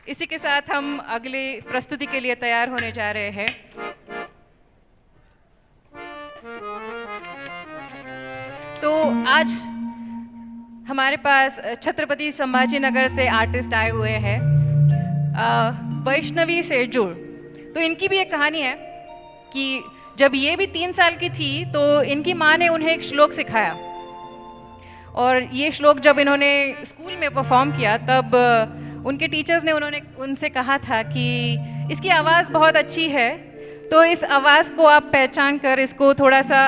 इसी के साथ हम अगली प्रस्तुति के लिए तैयार होने जा रहे हैं। तो आज हमारे पास छत्रपति संभाजी नगर से आर्टिस्ट आए हुए हैं, वैष्णवी सेजूर। तो इनकी भी एक कहानी है कि जब ये भी 3 साल की थी तो इनकी माँ ने उन्हें एक श्लोक सिखाया, और ये श्लोक जब इन्होंने स्कूल में परफॉर्म किया तब उनके टीचर्स ने उनसे कहा था कि इसकी आवाज़ बहुत अच्छी है, तो इस आवाज़ को आप पहचान कर इसको थोड़ा सा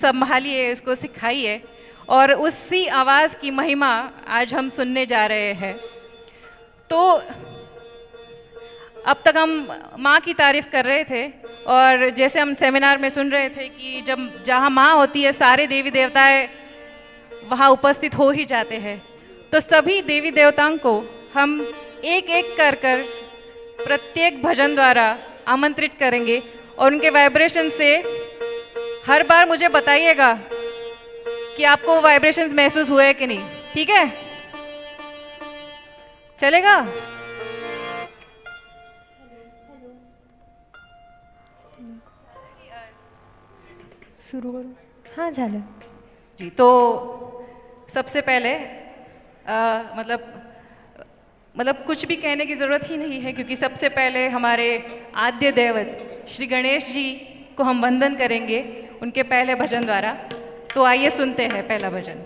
संभालिए, इसको सिखाइए। और उसी आवाज़ की महिमा आज हम सुनने जा रहे हैं। तो अब तक हम माँ की तारीफ़ कर रहे थे, और जैसे हम सेमिनार में सुन रहे थे कि जब जहाँ माँ होती है सारे देवी देवताएं वहाँ उपस्थित हो ही जाते हैं। तो सभी देवी देवताओं को हम एक एक कर प्रत्येक भजन द्वारा आमंत्रित करेंगे, और उनके वाइब्रेशन से हर बार मुझे बताइएगा कि आपको वाइब्रेशंस महसूस हुए कि नहीं। ठीक है, चलेगा? सुरू करू? हाँ, झालं जी। तो सबसे पहले मतलब कुछ भी कहने की ज़रूरत ही नहीं है, क्योंकि सबसे पहले हमारे आद्य दैवत श्री गणेश जी को हम वंदन करेंगे उनके पहले भजन द्वारा। तो आइए सुनते हैं पहला भजन।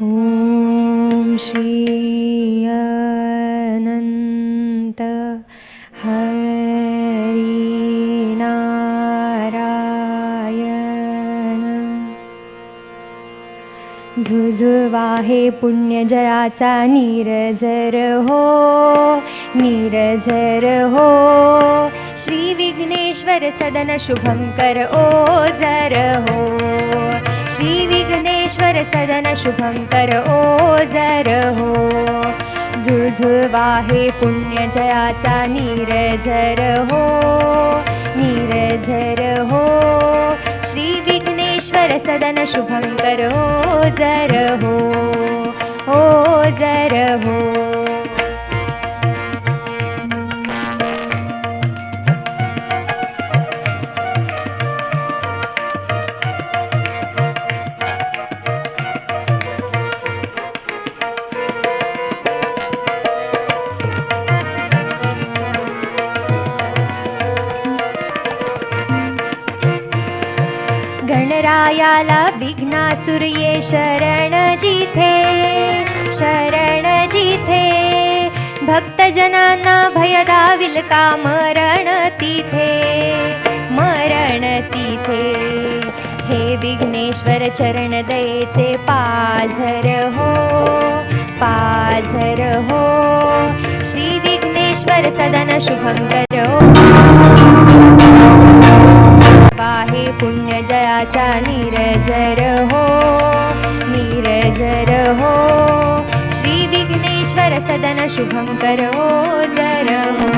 ओम श्री अनंत हरि नारायण। झुझुवाहे पुण्य जयाचा नीरजर हो, नीरजर हो। श्री विघ्नेश्वर सदन शुभंकर ओझर हो, श्री विघ्नेश्वर सदन शुभंकर ओझर हो। झुझुवाहे पुण्य जयाचा नीरजर हो, नीरजर हो। श्री विघ्नेश्वर सदन शुभंकर ओझर हो, ओझर हो। गणरायाला विघ्नासुर ये शरण जिथे, शरण जिथे। भक्तजनांना भय दाविल का मरण तिथे, मरण तिथे। हे विघ्नेश्वर चरण दयेचे पाझर हो, पाझर हो। श्री विघ्नेश्वर सदन शुभंकर वाहे पुण्य जयाचा नीरजर हो, नीरजर हो। श्री विघ्नेश्वर सदन शुभंकर ओझर हो।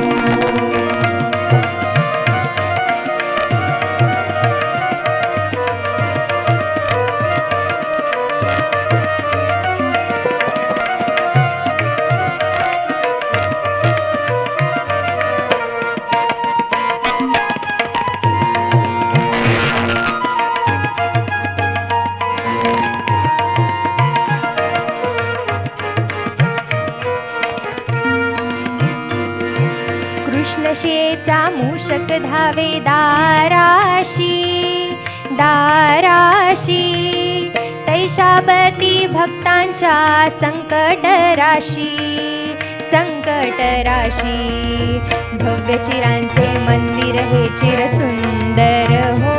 कृष्णशेचा मूषक धावे दाराशी, दाराशी। तैशाबती भक्तांच्या संकट राशी, संकट राशी। भव्य चिरांचे मंदिर हे चिर सुंदर हो,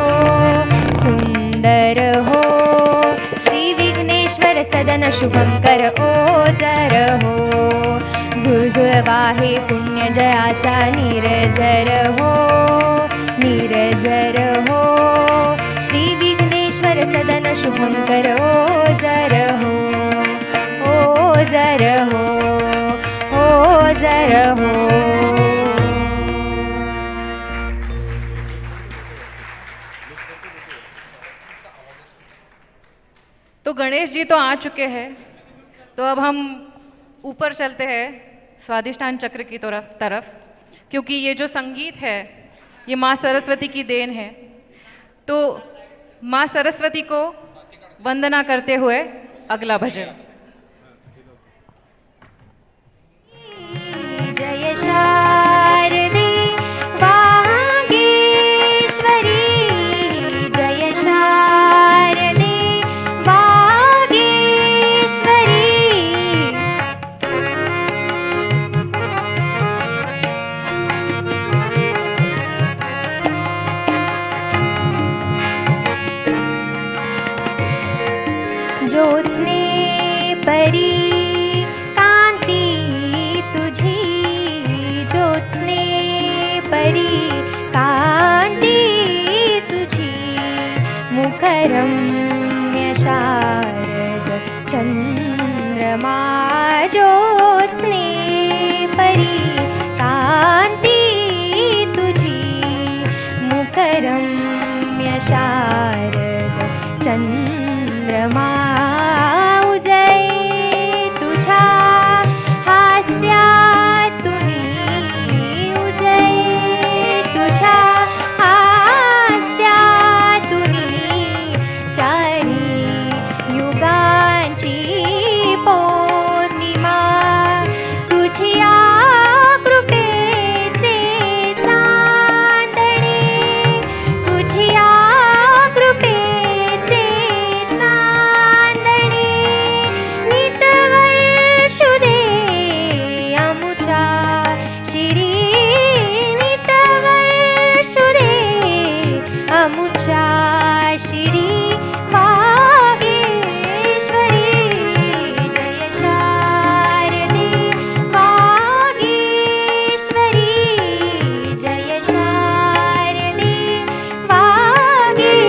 सुंदर हो। श्री विघ्नेश्वर सदन शुभंकर ओझर हो। झुझुवाहे पुण्य जयाचा नीरजर हो, नीरजर हो। श्री विघ्नेश्वर सदन शुभंकर ओझर हो, ओझर हो, ओझर हो। तो गणेश जी तो आ चुके हैं, तो अब हम ऊपर चलते हैं स्वादिष्टान चक्र की तरफ, क्योंकि ये जो संगीत है ये माँ सरस्वती की देन है। तो माँ सरस्वती को वंदना करते हुए अगला भजन। जय शारदे वागीश्वरी, जय शारदे वागीश्वरी। ज्योत्स्ने परी कांती तुझी, ज्योत्स्ने परी कांती तुझी, मुखरम्य शारद चंद्रमा, ज्योत्स्ने परी कांती तुझी, मुखरम्य शारद चंद्रमा। उजळे तुझ्या हास्यातुनी, उजळे तुझ्या हास्यातुनी, चारी युगांची पौर्णिमा, तुझिया कृपेचे चांदणे, तुझिया कृपेचे चांदणे, नितवर्षु दे आमुच्या शिरी, नितवर्षु दे आमुच्या शिरी। वागीश्वरी जय शारदे वागीश्वरी, जय शारदे वागीश्वरी।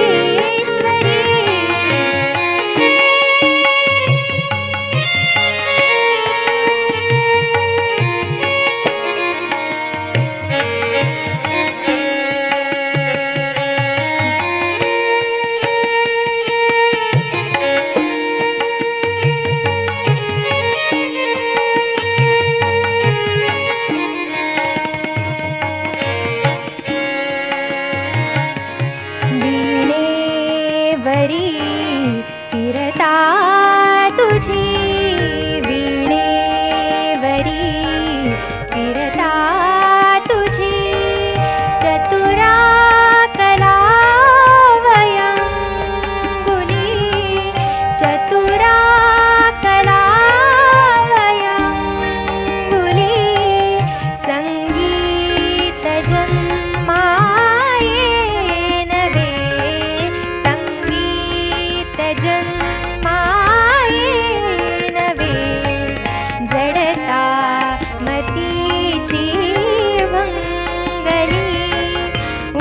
वीणेवरी फिरता तुझी, वीणेवरी फिरता तुझी, चतुरा कलावयंगुली, चतुरा कलावयंगुली, संगीत जन्माये नवे, संगीत जन्माये नवे, जडता मतीची मंगली,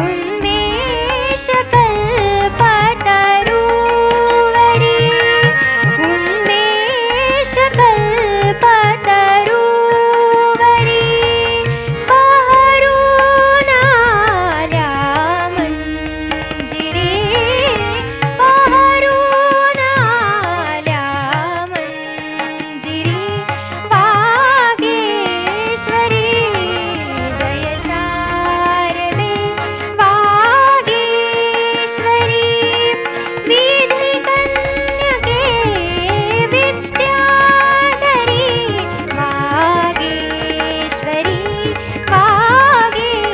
उन्मेष कल्पतरुवरी, उन्मेष कल्पतरुवरी, बहरून आल्या मंजिरी, बहरून आल्या मंजिरी। वागीश्वरी जय शारदे वागीश्वरी, विधी कन्यके विद्याधरी, वागीश्वरी वागीश्वरी,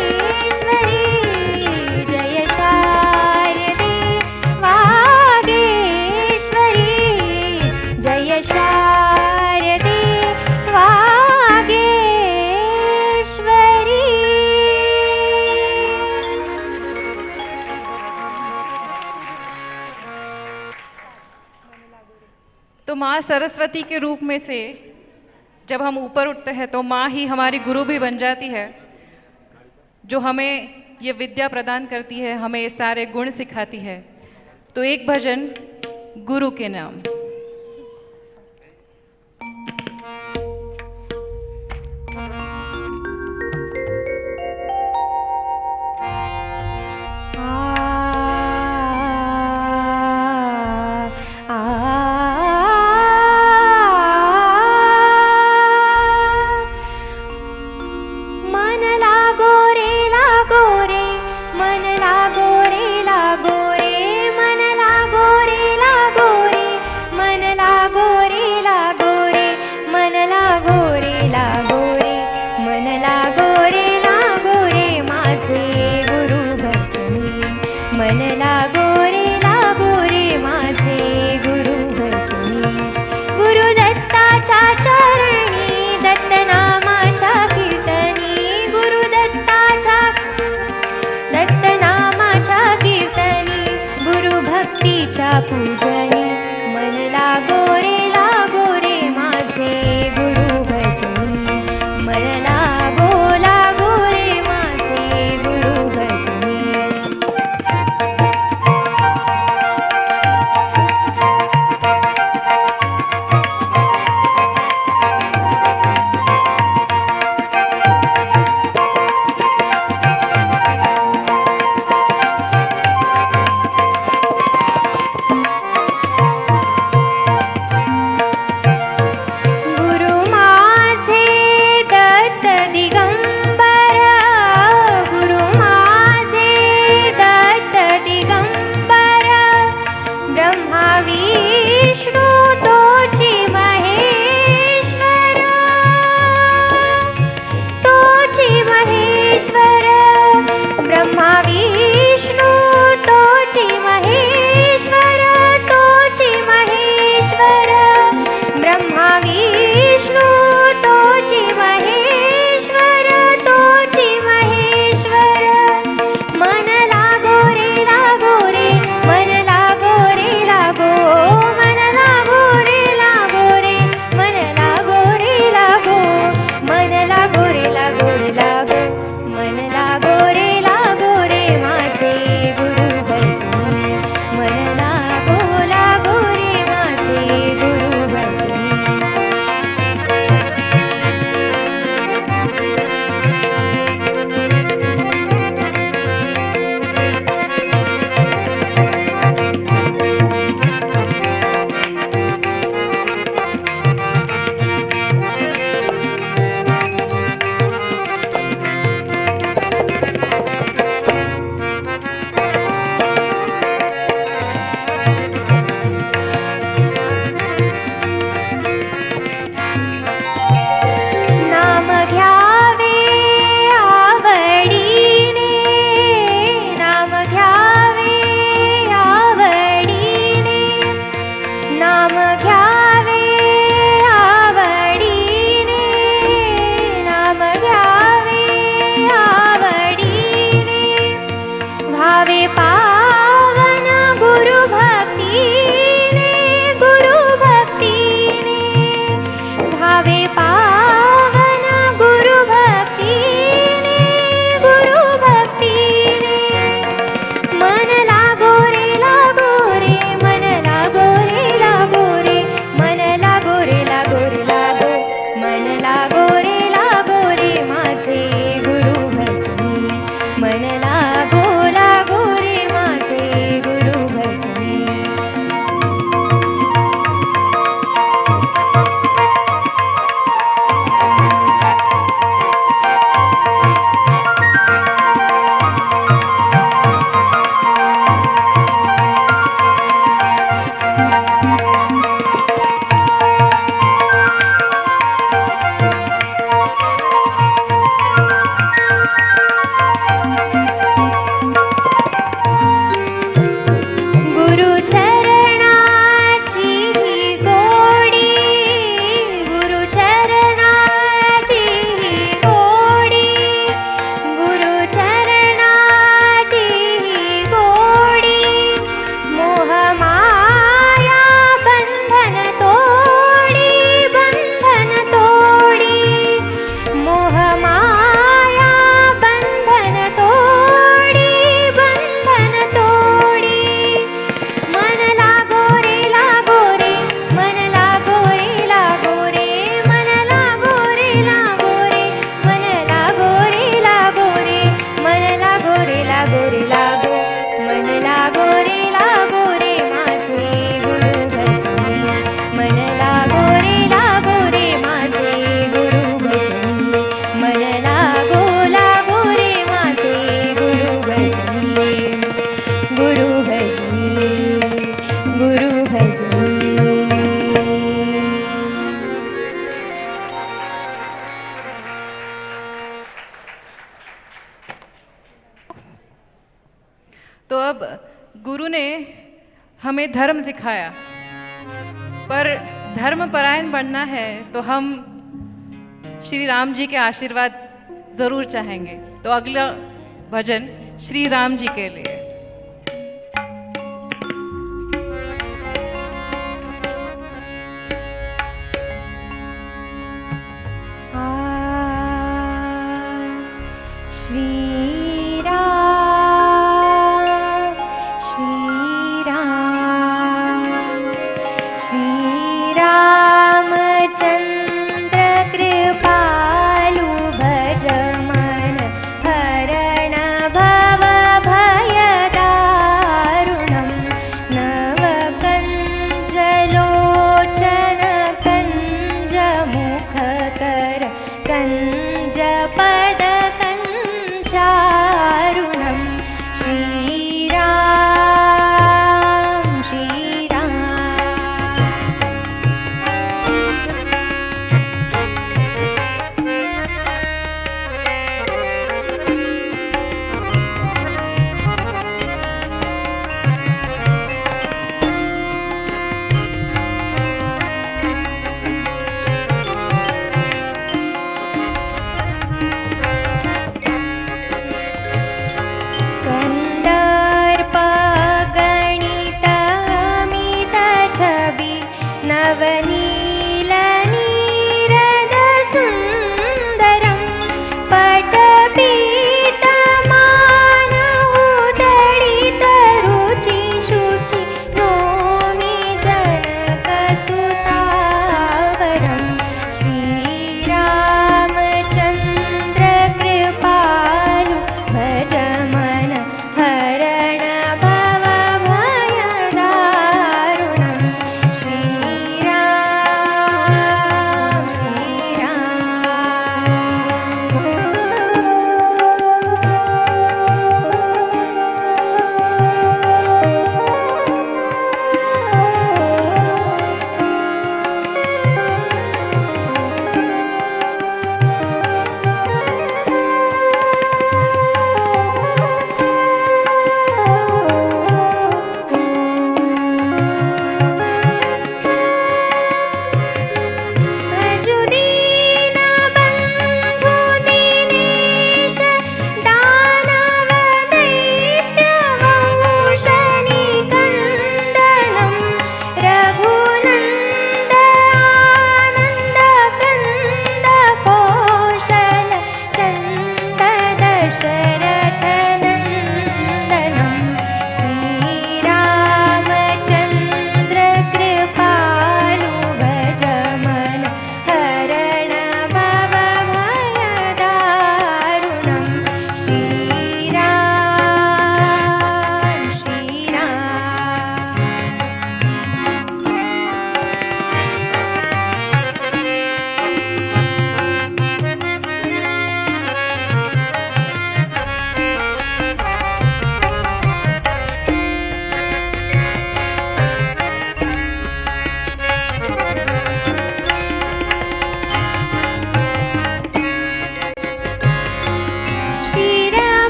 जय शारदे वागीश्वरी, जय शारदे वागीश्वरी। तो माँ सरस्वती के रूप में से जब हम ऊपर उठते हैं तो माँ ही हमारी गुरु भी बन जाती है, जो हमें ये विद्या प्रदान करती है, हमें ये सारे गुण सिखाती है। तो एक भजन गुरु के नाम। आ गुरुच्या पूजनी मन लागो रे माझे गुरु भजनी मन लागो रे माझे गुरु भजनी तो अब गुरु ने हमें धर्म सिखाया, पर धर्म परायण बनना है तो हम श्री राम जी के आशीर्वाद जरूर चाहेंगे। तो अगला भजन श्री राम जी के लिए।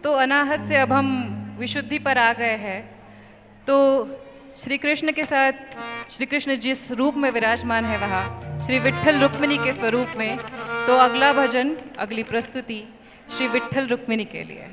तो अनाहत से अब हम विशुद्धि पर आ गए हैं। तो श्री कृष्ण के साथ श्री कृष्ण जिस रूप में विराजमान है वहाँ श्री विट्ठल रुक्मिणी के स्वरूप में, तो अगला भजन, अगली प्रस्तुति श्री विट्ठल रुक्मिणी के लिए।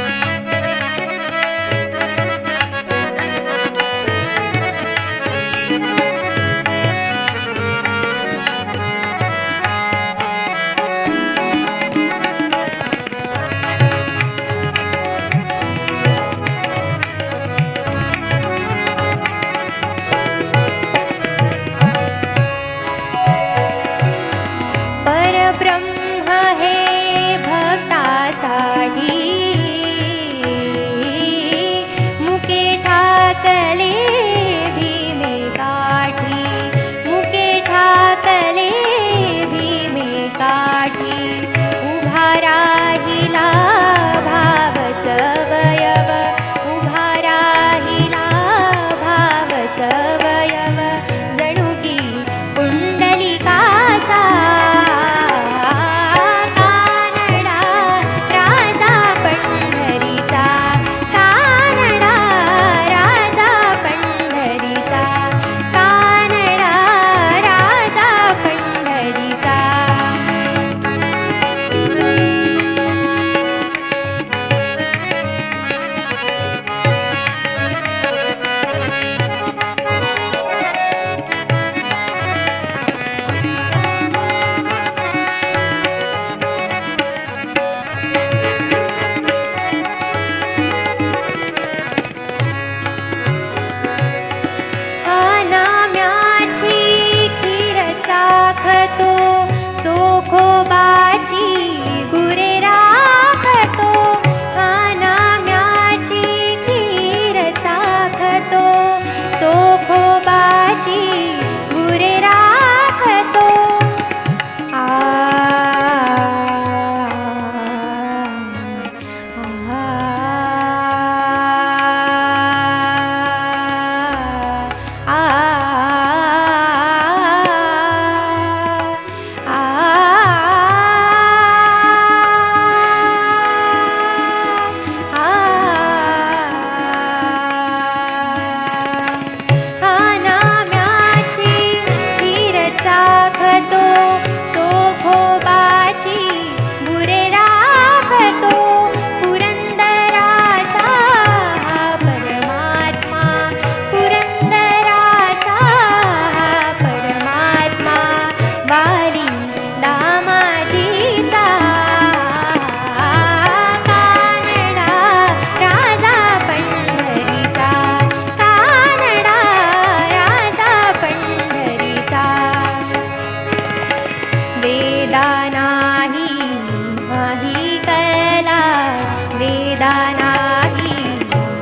सदा नाही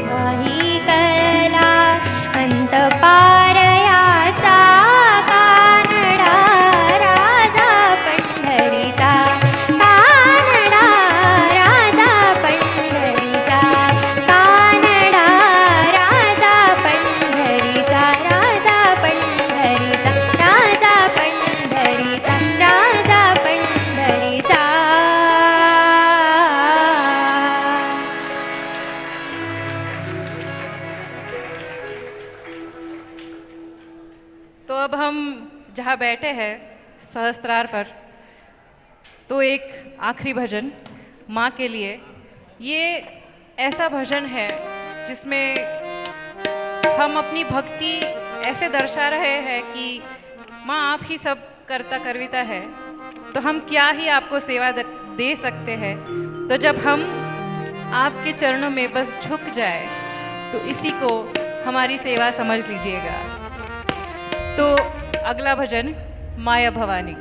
काही कळला अंत पारयाचा कानडा राजा पंढरीचा कानडा राजा पंढरीचा कानडा राजा पंढरीचा राजा पंढरीचा राजा पंढरीचा राजा पंढरीचा. तो अब हम जहाँ बैठे हैं सहस्त्रार पर, तो एक आखिरी भजन माँ के लिए. ये ऐसा भजन है जिसमें हम अपनी भक्ति ऐसे दर्शा रहे हैं कि माँ आप ही सब करता करविता है, तो हम क्या ही आपको सेवा दे सकते हैं. तो जब हम आपके चरणों में बस झुक जाए तो इसी को हमारी सेवा समझ लीजिएगा. तो अगला भजन माया भवानी.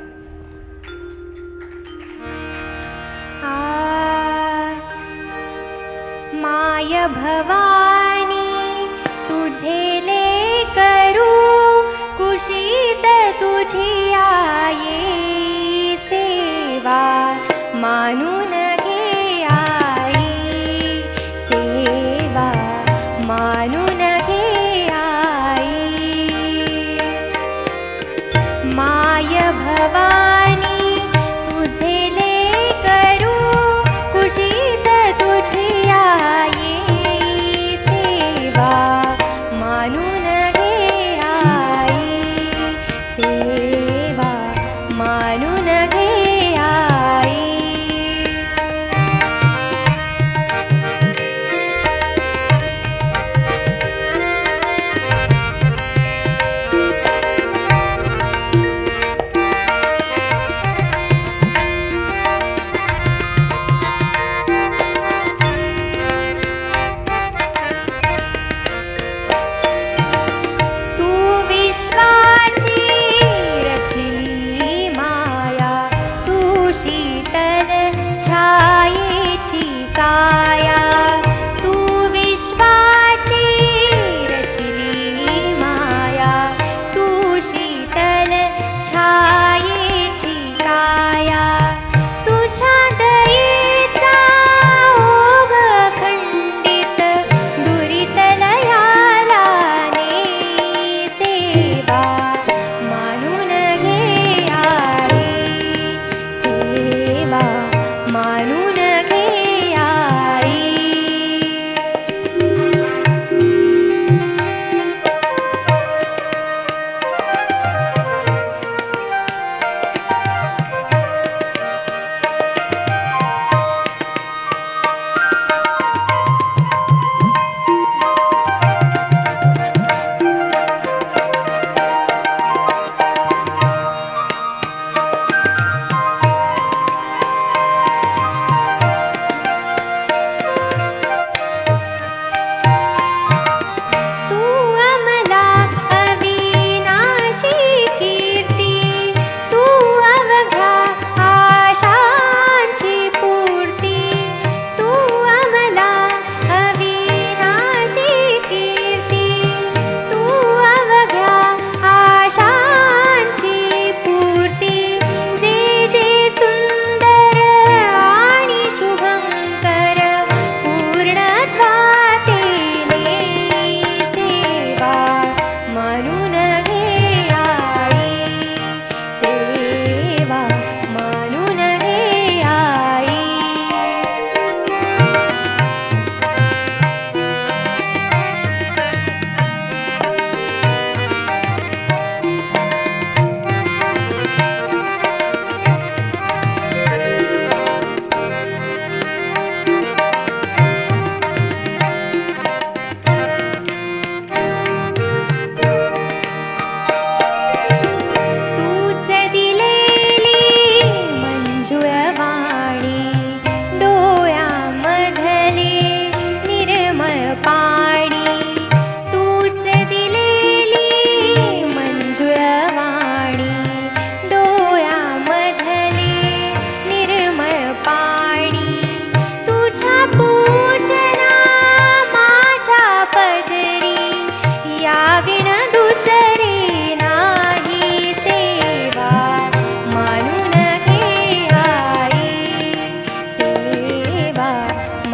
माय भवानी तुझे ले करू कुशीत तुझी आई सेवा मानून घे आई सेवा मानून घे आई. माय भवानी तुझे ले करू कुशीत तुझी आई सेवा मानून घे आई सेवा मानून घे आई. काया तू विश्वाची रचली माया तू शीतल छायेची काया तुझ्या दयेचा ओघ खंडित दुरितलयाला ने सेवा मानून घे आई सेवा मानून घे आई.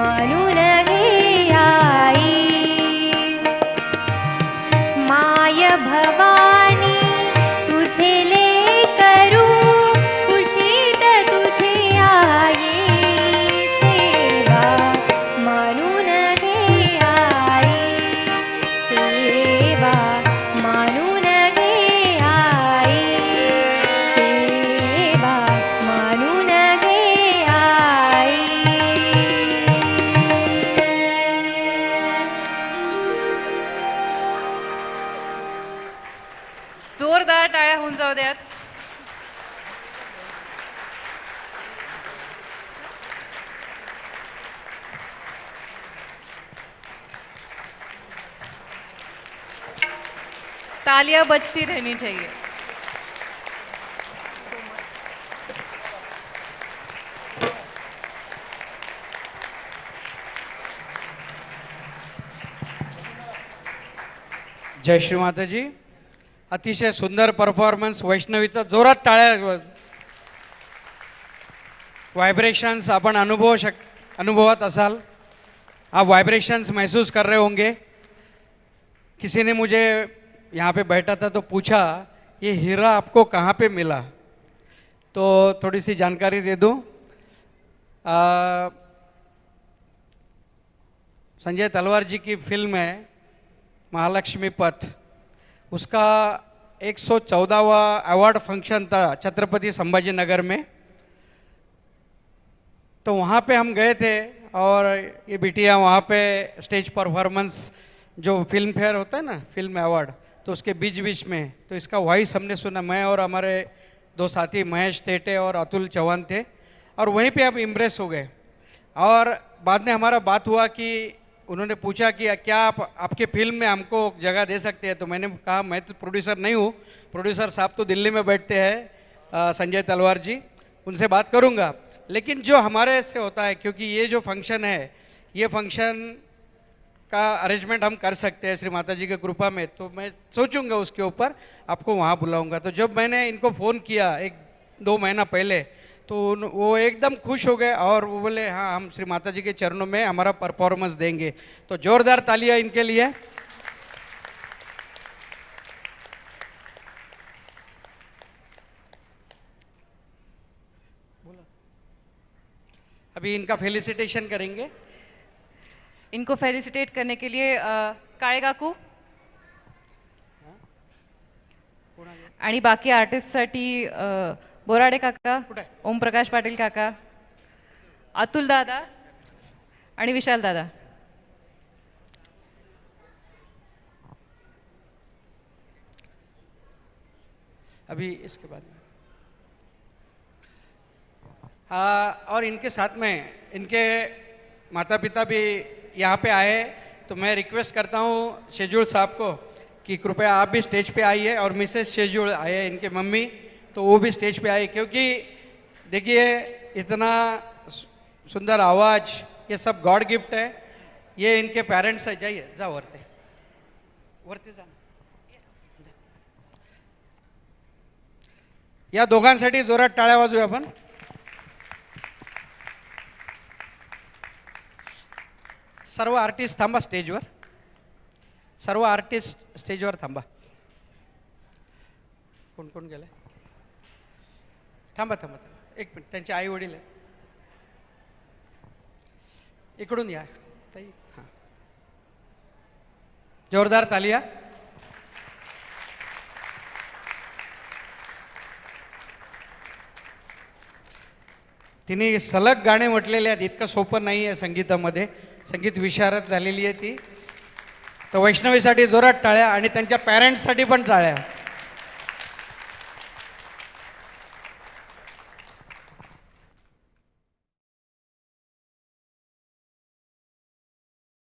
मानून घे आई माय भवानी तुझे लेकरू कुशीत तुझे आई सेवा मानून घे आई सेवा मानून घे आई सेवा मानून घे आई जोरदार टाळ्या होऊन जाऊ द्यात. तालियां बजती रहनी चाहिए. जय श्री माताजी. अतिशय सुंदर परफॉर्मन्स. वैष्णवीचा जोरात टाळ्या. वाइब्रेशंस आपण अनुभवत असाल. आप वाइब्रेशंस महसूस कर रहे होंगे. किसी ने मुझे यहाँ पे बैठा था तो पूछा ये हीरा आपको कहाँ पे मिला, तो थोड़ी सी जानकारी दे दूँ. संजय तलवार जी की फिल्म है महालक्ष्मी पथ. उसका 114वां अवार्ड फंक्शन था छत्रपति संभाजी नगर में. तो वहाँ पे हम गए थे और ये बिटिया वहाँ पे स्टेज परफॉर्मेंस जो फिल्म फेयर होता है ना, फिल्म अवार्ड, तो उसके बीच बीच में तो इसका वॉइस हमने सुना. मैं और हमारे दो साथी महेश तेटे और अतुल चौहान थे और वहीं पे हम इम्प्रेस हो गए. और बाद में हमारा बात हुआ कि उन्होंने पूछा कि क्या आप आपके फिल्म में हमको जगह दे सकते हैं. तो मैंने कहा मैं तो प्रोड्यूसर नहीं हूँ, प्रोड्यूसर साहब तो दिल्ली में बैठते हैं संजय तलवार जी, उनसे बात करूँगा. लेकिन जो हमारे से होता है, क्योंकि ये जो फंक्शन है ये फंक्शन का अरेंजमेंट हम कर सकते हैं श्री माता जी की कृपा में, तो मैं सोचूंगा उसके ऊपर आपको वहाँ बुलाऊंगा. तो जब मैंने इनको फ़ोन किया 1-2 महीना पहले, तो वो एकदम खुश हो गए और वो बोले हाँ हम श्री माता जी के चरणों में हमारा परफॉर्मेंस देंगे. तो जोरदार तालियां इनके लिए. अभी इनका फेलिसिटेशन करेंगे. इनको फेलिसिटेट करने के लिए काळे काकू आणि बाकी आर्टिस्टसाठी बोराडे काका, ओमप्रकाश पाटील काका, अतुल दादा आणि विशाल दादा. अभी इसके बाद में और इनके साथ में इनके माता पिता भी यहाँ पे आए. तो मैं रिक्वेस्ट करता हूँ शेजूल साहब को कि कृपया आप भी स्टेज पे आइए और मिसेस शेजूल आए, इनके मम्मी, तो वो भी स्टेज पे आए. क्योंकि देखिए इतना सुंदर आवाज़, ये सब गॉड गिफ्ट है. ये इनके पेरेंट्स है. जाइए, जा वरते वरती जा. या दोघांसाठी जोरात टाळ्या वाजवूया आपण. सर्व आर्टिस्ट थांबा स्टेजवर. सर्व आर्टिस्ट स्टेजवर थांबा. कोण कोण गेले? थांबा थांबा थांबा एक मिनिट. त्यांचे आई वडील आहे. इकडून या ताई. हां, जोरदार तालिया. तिने सलग गाणे म्हटलेले आहेत. इतकं सोपं नाही आहे संगीतामध्ये. संगीत विशारद झालेली आहे ती. तर वैष्णवीसाठी जोरात टाळ्या आणि त्यांच्या पॅरेंट्ससाठी पण टाळ्या.